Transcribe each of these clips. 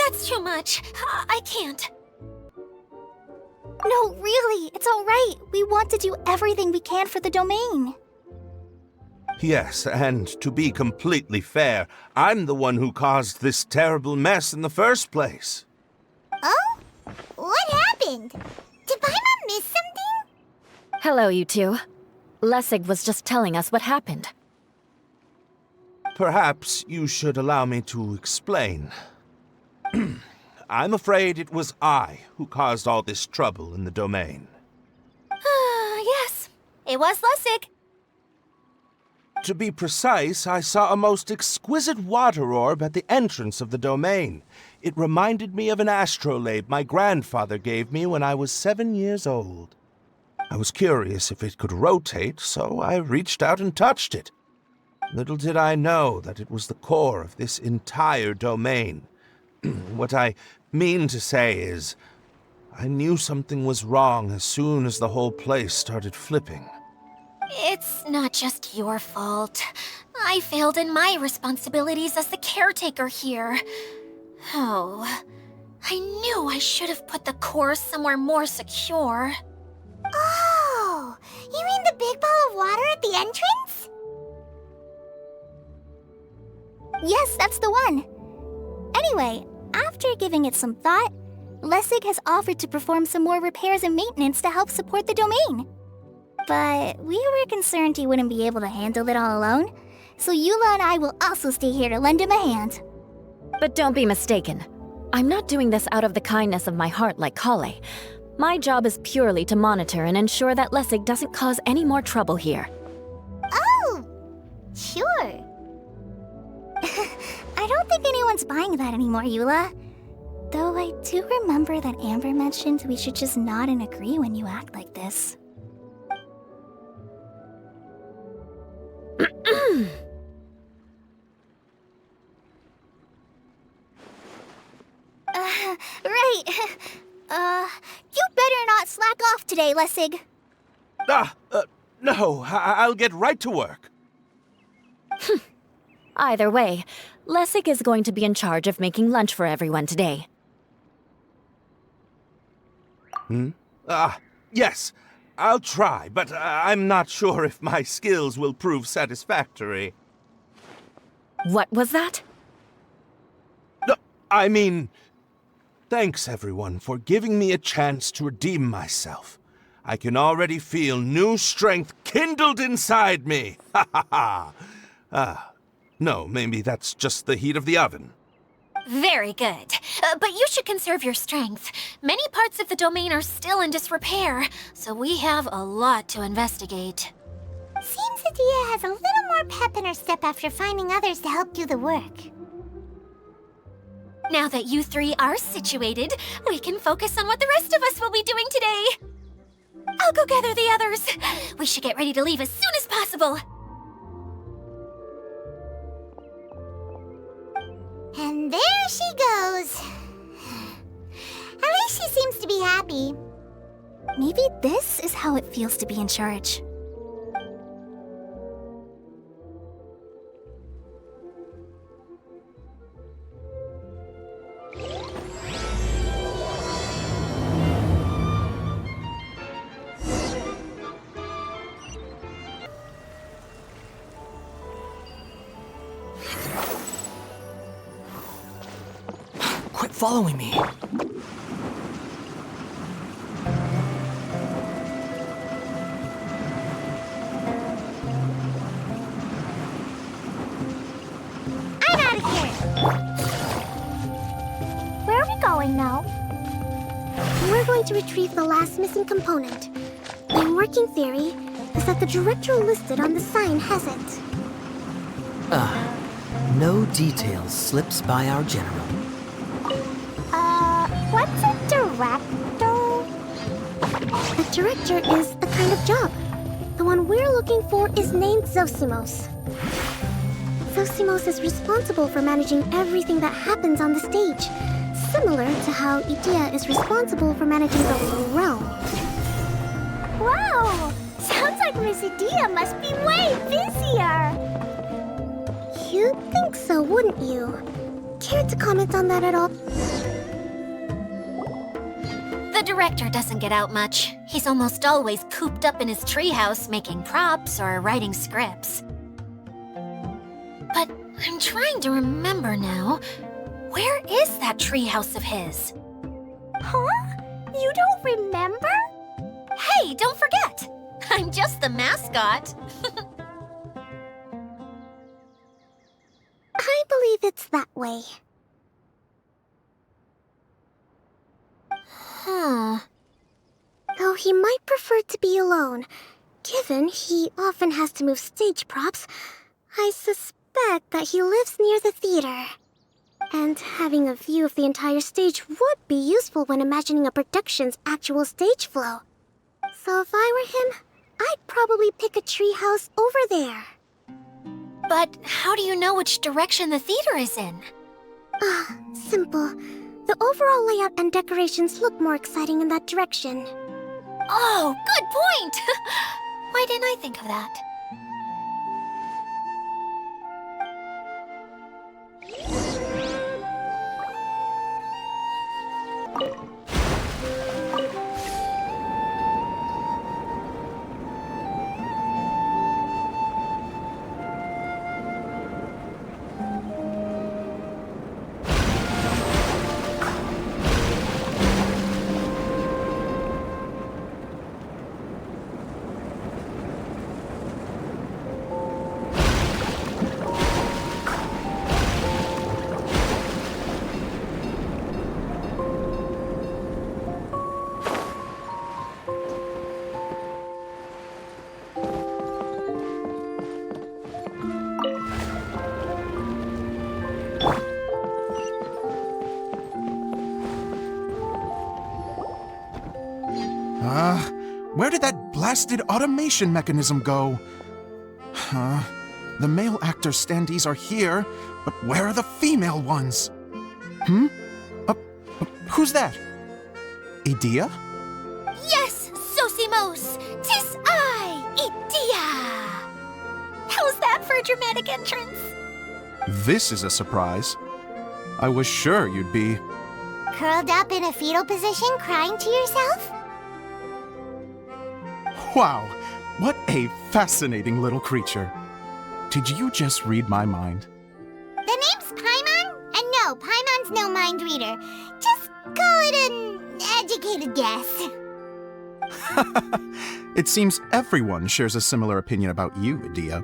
That's too much. I can't. No, really, it's all right. We want to do everything we can for the domain. Yes, and to be completely fair, I'm the one who caused this terrible mess in the first place. Oh? What happened? Did Paimon miss something? Hello, you two. Lessig was just telling us what happened. Perhaps you should allow me to explain. I'm afraid it was I who caused all this trouble in the domain. Yes, it was Lessig. To be precise, I saw a most exquisite water orb at the entrance of the domain. It reminded me of an astrolabe my grandfather gave me when I was 7 years old. I was curious if it could rotate, so I reached out and touched it. Little did I know that it was the core of this entire domain. What I mean to say is, I knew something was wrong as soon as the whole place started flipping. It's not just your fault. I failed in my responsibilities as the caretaker here. Oh, I knew I should have put the core somewhere more secure. Oh, you mean the big ball of water at the entrance? Yes, that's the one. Anyway, after giving it some thought, Lessig has offered to perform some more repairs and maintenance to help support the domain. But we were concerned he wouldn't be able to handle it all alone, so Eula and I will also stay here to lend him a hand. But don't be mistaken. I'm not doing this out of the kindness of my heart like Kale. My job is purely to monitor and ensure that Lessig doesn't cause any more trouble here. Oh, sure. I don't think anyone's buying that anymore, Eula. Though I do remember that Amber mentioned we should just nod and agree when you act like this. Right. You better not slack off today, Lessig. No, I'll get right to work. Either way, Lessig is going to be in charge of making lunch for everyone today. Yes, I'll try, but I'm not sure if my skills will prove satisfactory. What was that? No, I mean, thanks everyone for giving me a chance to redeem myself. I can already feel new strength kindled inside me. Ha ha ha. No, maybe that's just the heat of the oven. Very good. But you should conserve your strength. Many parts of the domain are still in disrepair, so we have a lot to investigate. Seems Adia has a little more pep in her step after finding others to help do the work. Now that you three are situated, we can focus on what the rest of us will be doing today. I'll go gather the others. We should get ready to leave as soon as possible. And there she goes. At least she seems to be happy. Maybe this is how it feels to be in charge. Quit following me. I'm out of here. Where are we going now? We're going to retrieve the last missing component. My working theory is that the director listed on the sign hasn't. No details slips by our general. What's a director? A director is a kind of job. The one we're looking for is named Zosimos. Zosimos is responsible for managing everything that happens on the stage, similar to how Idia is responsible for managing the whole realm. Wow! Sounds like Miss Idia must be way busier! You'd think so, wouldn't you? Care to comment on that at all? The director doesn't get out much. He's almost always cooped up in his treehouse making props or writing scripts. But I'm trying to remember now. Where is that treehouse of his? Huh? You don't remember? Hey, don't forget! I'm just the mascot. I believe it's that way. Though he might prefer to be alone, given he often has to move stage props, I suspect that he lives near the theater. And having a view of the entire stage would be useful when imagining a production's actual stage flow. So if I were him, I'd probably pick a treehouse over there. But how do you know which direction the theater is in? Simple. The overall layout and decorations look more exciting in that direction. Oh, good point! Why didn't I think of that? Where did that blasted automation mechanism go? The male actor standees are here, but where are the female ones? Who's that? Idea? Yes, Sosimos! 'Tis I, Idea! How's that for a dramatic entrance? This is a surprise. I was sure you'd be... Curled up in a fetal position, crying to yourself? Wow, what a fascinating little creature. Did you just read my mind? The name's Paimon? And no, Paimon's no mind reader. Just call it an educated guess. It seems everyone shares a similar opinion about you, Idea.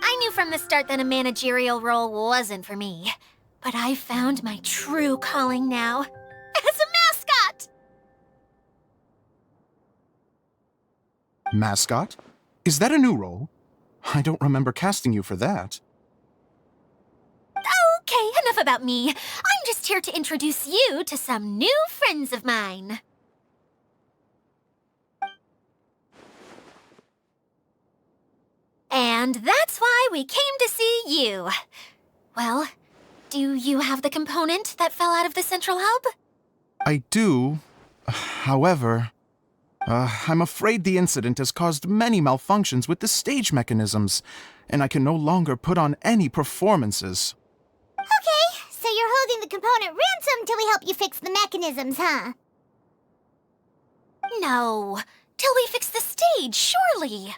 I knew from the start that a managerial role wasn't for me. But I found my true calling now. As a mascot! Mascot? Is that a new role? I don't remember casting you for that. Okay, enough about me. I'm just here to introduce you to some new friends of mine. And that's why we came to see you. Well, do you have the component that fell out of the central hub? I do. However, I'm afraid the incident has caused many malfunctions with the stage mechanisms, and I can no longer put on any performances. Okay, so you're holding the component ransom till we help you fix the mechanisms, huh? No, till we fix the stage, surely.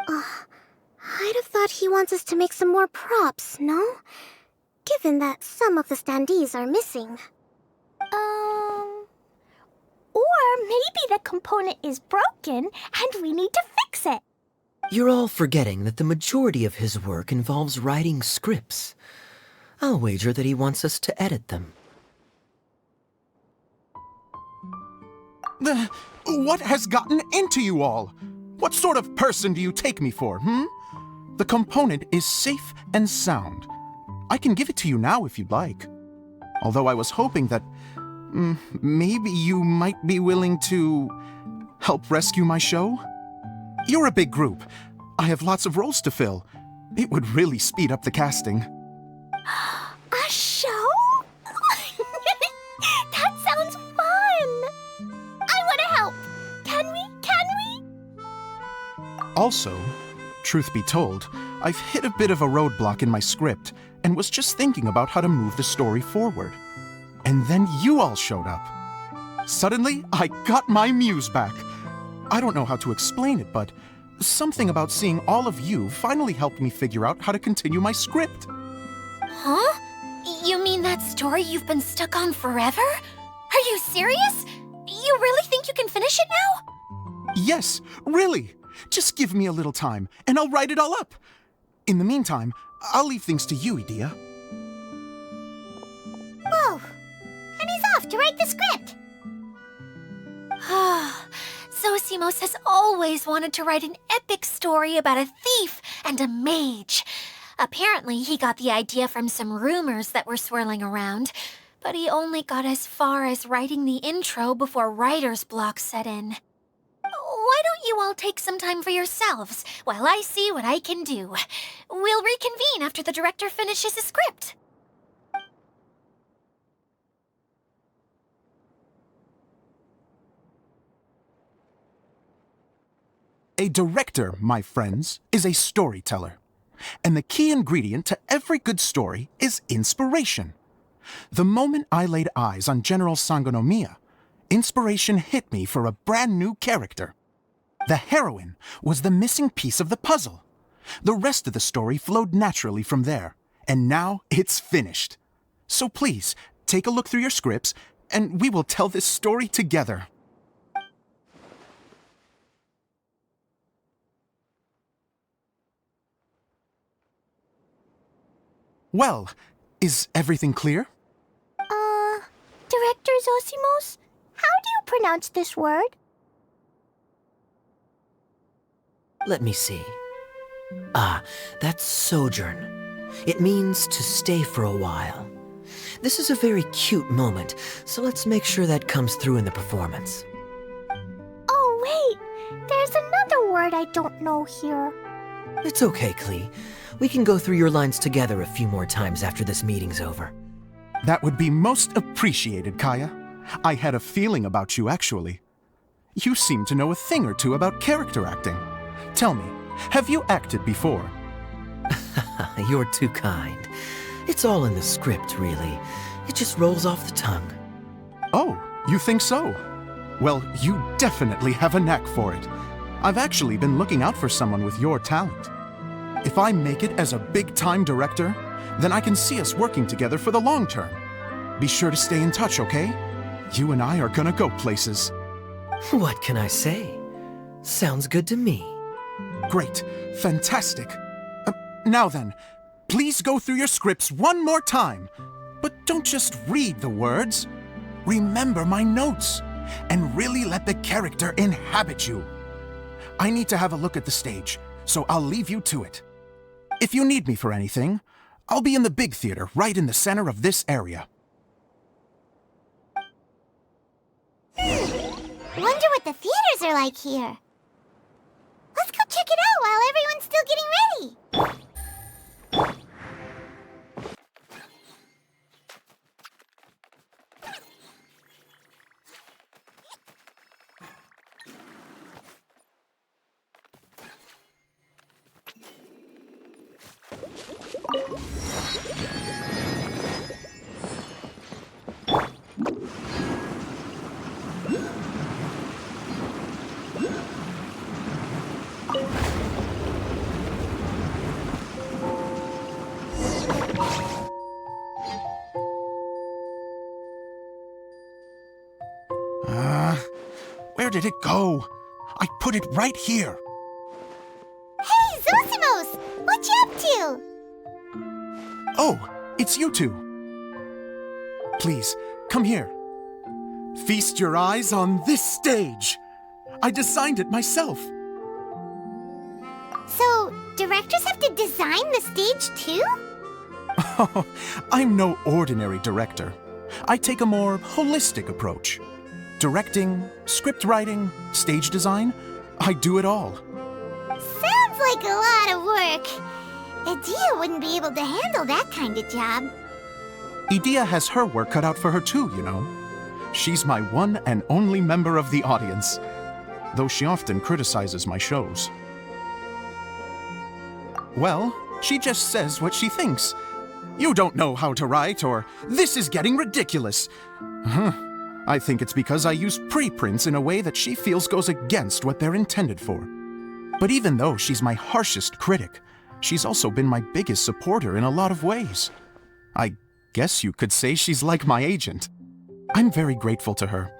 I'd have thought he wants us to make some more props, no? Given that some of the standees are missing. Or maybe the component is broken and we need to fix it. You're all forgetting that the majority of his work involves writing scripts. I'll wager that he wants us to edit them. What has gotten into you all? What sort of person do you take me for, The component is safe and sound. I can give it to you now if you'd like. Although I was hoping that maybe you might be willing to help rescue my show? You're a big group. I have lots of roles to fill. It would really speed up the casting. A show? That sounds fun! I want to help! Can we? Also, truth be told, I've hit a bit of a roadblock in my script and was just thinking about how to move the story forward. And then you all showed up. Suddenly, I got my muse back. I don't know how to explain it, but something about seeing all of you finally helped me figure out how to continue my script. Huh? You mean that story you've been stuck on forever? Are you serious? You really think you can finish it now? Yes, really. Just give me a little time, and I'll write it all up. In the meantime, I'll leave things to you, Edea. Whoa! And he's off to write the script! Zosimos has always wanted to write an epic story about a thief and a mage. Apparently, he got the idea from some rumors that were swirling around, but he only got as far as writing the intro before writer's block set in. Why don't you all take some time for yourselves while I see what I can do? We'll reconvene after the director finishes his script. A director, my friends, is a storyteller. And the key ingredient to every good story is inspiration. The moment I laid eyes on General Sangonomiya, inspiration hit me for a brand new character. The heroine was the missing piece of the puzzle. The rest of the story flowed naturally from there, and now it's finished. So please, take a look through your scripts, and we will tell this story together. Well, is everything clear? Director Zosimos, how do you pronounce this word? Let me see. Ah, that's sojourn. It means to stay for a while. This is a very cute moment, so let's make sure that comes through in the performance. Oh, wait! There's another word I don't know here. It's okay, Klee. We can go through your lines together a few more times after this meeting's over. That would be most appreciated, Kaya. I had a feeling about you, actually. You seem to know a thing or two about character acting. Tell me, have you acted before? You're too kind. It's all in the script, really. It just rolls off the tongue. Oh, you think so? Well, you definitely have a knack for it. I've actually been looking out for someone with your talent. If I make it as a big-time director, then I can see us working together for the long term. Be sure to stay in touch, okay? You and I are gonna go places. What can I say? Sounds good to me. Great. Fantastic. Now then, please go through your scripts one more time. But don't just read the words. Remember my notes, and really let the character inhabit you. I need to have a look at the stage, so I'll leave you to it. If you need me for anything, I'll be in the big theater right in the center of this area. Wonder what the theaters are like here. Let's go check it out while everyone's still getting ready. Where did it go? I put it right here. Hey, Zosimos! What you up to? Oh, it's you two. Please, come here. Feast your eyes on this stage. I designed it myself. So, directors have to design the stage too? Oh, I'm no ordinary director. I take a more holistic approach. Directing, script writing, stage design, I do it all. Sounds like a lot of work. Edea wouldn't be able to handle that kind of job. Edea has her work cut out for her too, you know. She's my one and only member of the audience, though she often criticizes my shows. Well, she just says what she thinks. You don't know how to write, or this is getting ridiculous. I think it's because I use preprints in a way that she feels goes against what they're intended for. But even though she's my harshest critic, she's also been my biggest supporter in a lot of ways. I guess you could say she's like my agent. I'm very grateful to her.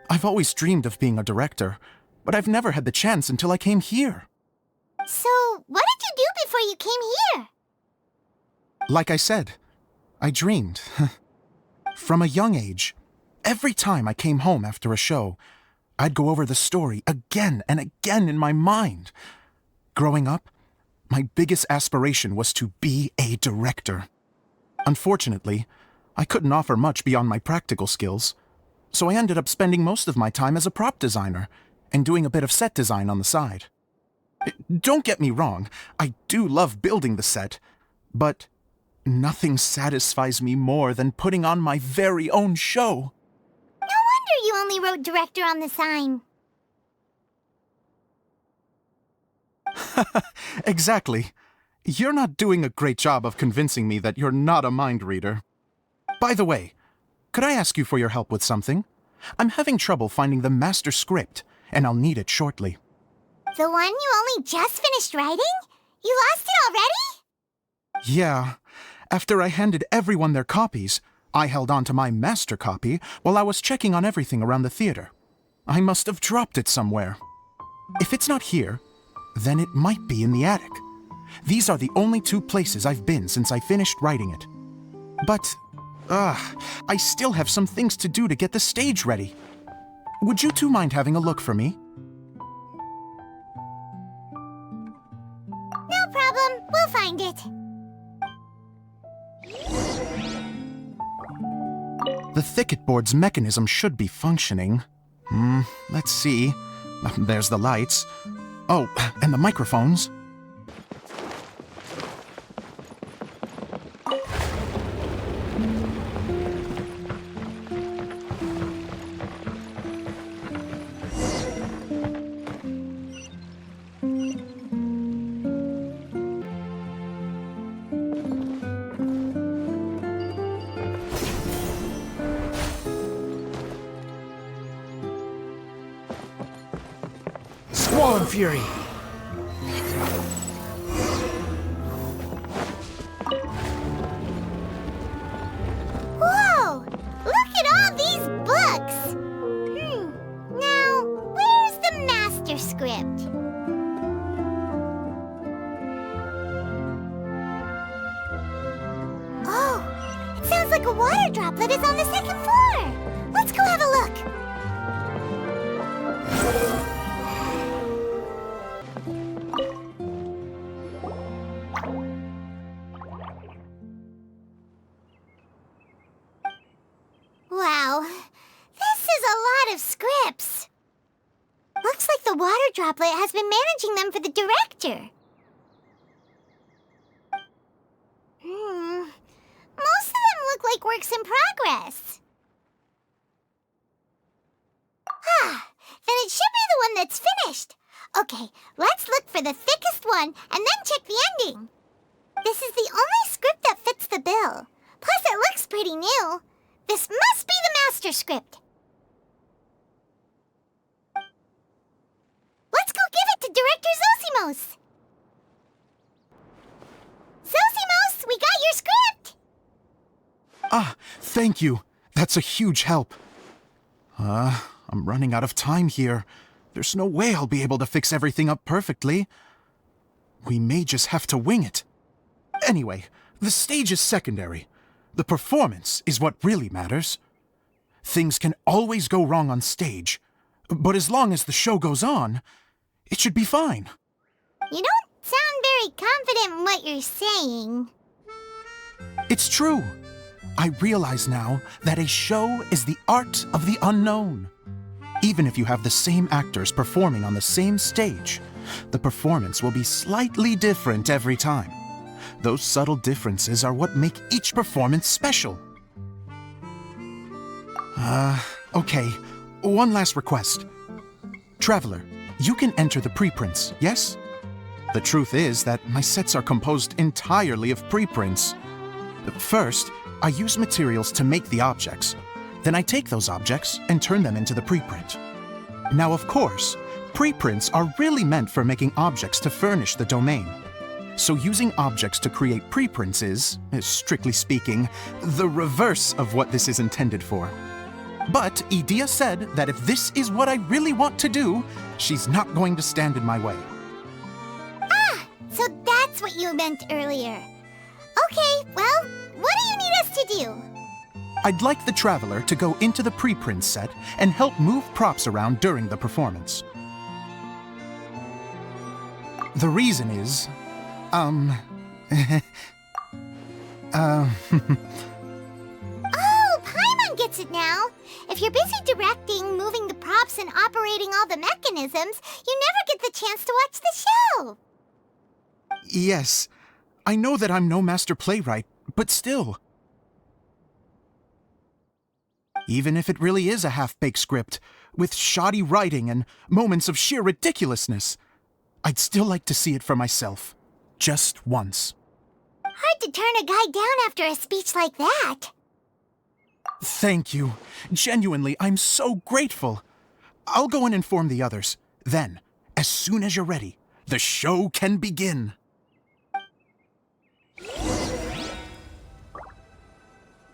I've always dreamed of being a director, but I've never had the chance until I came here. So, what did you do before you came here? Like I said, I dreamed. From a young age, every time I came home after a show, I'd go over the story again and again in my mind. Growing up, my biggest aspiration was to be a director. Unfortunately, I couldn't offer much beyond my practical skills, so I ended up spending most of my time as a prop designer and doing a bit of set design on the side. Don't get me wrong, I do love building the set, but nothing satisfies me more than putting on my very own show. No wonder you only wrote director on the sign. Exactly. You're not doing a great job of convincing me that you're not a mind reader. By the way, could I ask you for your help with something? I'm having trouble finding the master script, and I'll need it shortly. The one you only just finished writing? You lost it already? Yeah. After I handed everyone their copies, I held on to my master copy while I was checking on everything around the theater. I must have dropped it somewhere. If it's not here, then it might be in the attic. These are the only two places I've been since I finished writing it. But, I still have some things to do to get the stage ready. Would you two mind having a look for me? No problem, we'll find it. The thicket board's mechanism should be functioning. Let's see. There's the lights. Oh, and the microphones. Squall and Fury! Whoa! Look at all these books! Now, where's the master script? Oh, it sounds like a water droplet is on the second floor! Let's go have a look! Wow, this is a lot of scripts. Looks like the water droplet has been managing them for the director. Most of them look like works in progress. Then it should be the one that's finished. Okay, let's look for the thickest one and then check the ending. This is the only script that fits the bill. Plus, it looks pretty new. This must be the master script. Let's go give it to Director Zosimos. Zosimos, we got your script! Thank you. That's a huge help. I'm running out of time here. There's no way I'll be able to fix everything up perfectly. We may just have to wing it. Anyway, the stage is secondary. The performance is what really matters. Things can always go wrong on stage, but as long as the show goes on, it should be fine. You don't sound very confident in what you're saying. It's true. I realize now that a show is the art of the unknown. Even if you have the same actors performing on the same stage, the performance will be slightly different every time. Those subtle differences are what make each performance special. Okay. One last request. Traveler, you can enter the preprints, yes? The truth is that my sets are composed entirely of preprints. First, I use materials to make the objects. Then I take those objects and turn them into the preprint. Now, of course, preprints are really meant for making objects to furnish the domain. So using objects to create preprints is, strictly speaking, the reverse of what this is intended for. But Edea said that if this is what I really want to do, she's not going to stand in my way. Ah, so that's what you meant earlier. Okay, well, what do you need us to do? I'd like the Traveler to go into the preprint set and help move props around during the performance. The reason is, Oh, Paimon gets it now. If you're busy directing, moving the props, and operating all the mechanisms, you never get the chance to watch the show. yes, I know that I'm no master playwright, but still. Even if it really is a half-baked script, with shoddy writing and moments of sheer ridiculousness, I'd still like to see it for myself. Just once. Hard to turn a guy down after a speech like that. Thank you. Genuinely, I'm so grateful. I'll go and inform the others. Then, as soon as you're ready, the show can begin.